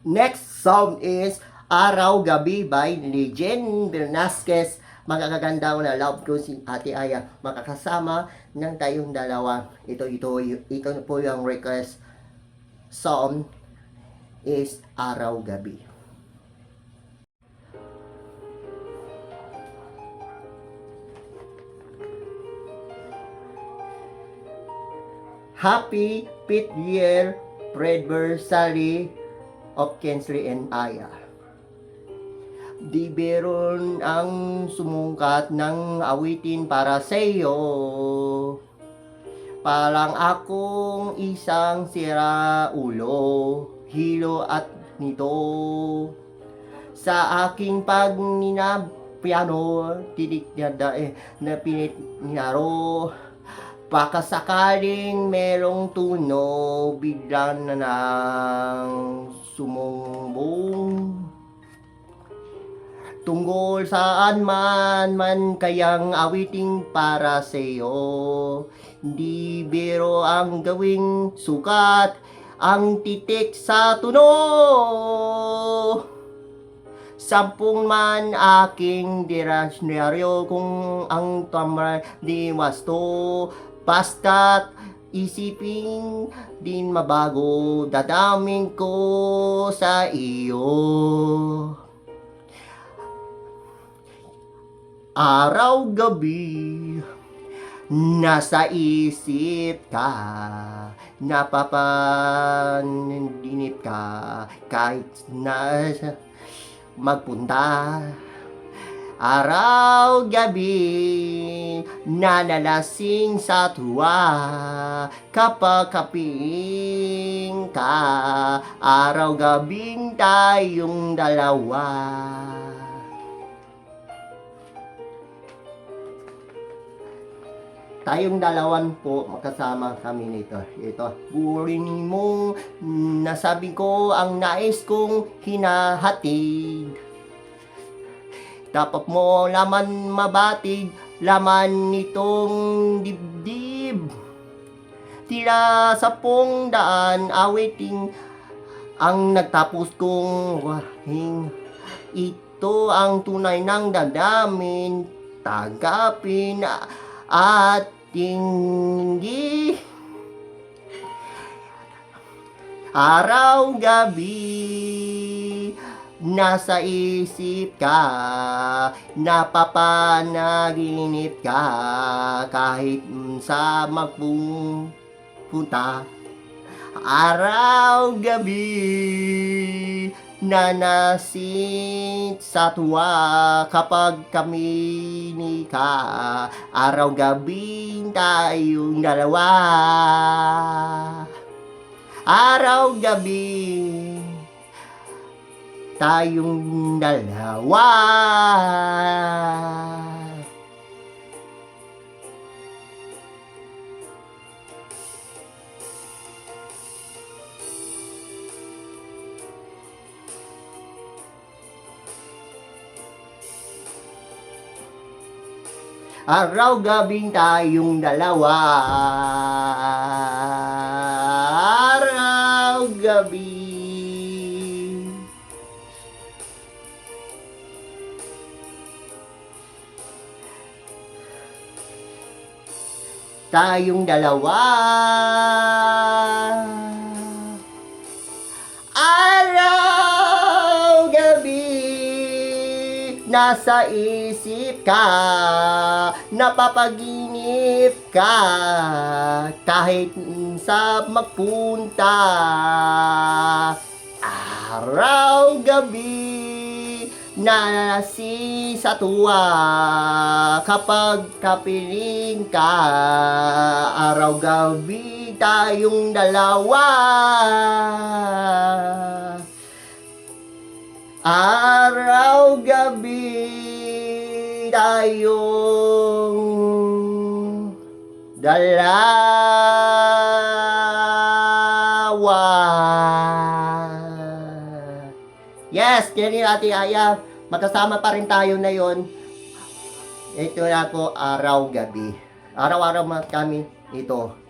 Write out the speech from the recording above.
Next song is Araw Gabi by Legend Bernasquez. Magaganda na love ko si Ate Aya. Makakasama ng tayong dalawa. Ito po yung request song is Araw Gabi. Happy 5th year anniversary of Kensley and Aya. Di beron ang sumungkat ng awitin para sa iyo. Parang akong isang sira ulo, hilo at nito. Sa aking pagninapyano, tidik na pinit niyaro. Baka sakaling merong tuno, biglang na nang sumumbong. Tungkol saan man kayang awiting para sa'yo. Hindi biro ang gawing sukat, ang titik sa tuno. 10 man aking dirasyonaryo kung ang tamra di wasto. Basta't isipin din mabago, dadamin ko sa iyo. Araw gabi, nasa isip ka, napapaninip ka, kahit na magpunta. Araw gabi, nalalasing sa tuwa, kapag kapiling ka, araw gabing tayong dalawa. Tayong dalawan po, makasama kami nito. Ito, burin mo, nasabi ko ang nais kong hinahatid. Dapat mo laman mabatig, laman nitong dibdib. Tila 10 daan awiting ang nagtapos kong wahing. Ito ang tunay ng damdamin, tanggapin at tinggi. Araw gabi, nasa isip ka, napapanaginip ka, kahit sa magpunta. Araw gabi, nanasit sa tuwa, kapag kami ni ka, araw gabi tayong dalawa. Araw gabi, tayong dalawa. Araw gabing tayong dalawa. Araw gabi, tayong dalawa. Araw gabi, nasa isip ka, napapaginip ka, kahit sa magpunta. Araw gabi, nalasi sa tuwa, kapag kapiling ka, araw gabi tayong dalawa. Araw gabi tayong dalawa. Yes, ganyan Ate Aya. Magkasama pa rin tayo na yon. Ito na po, araw gabi. Araw-araw kami ito.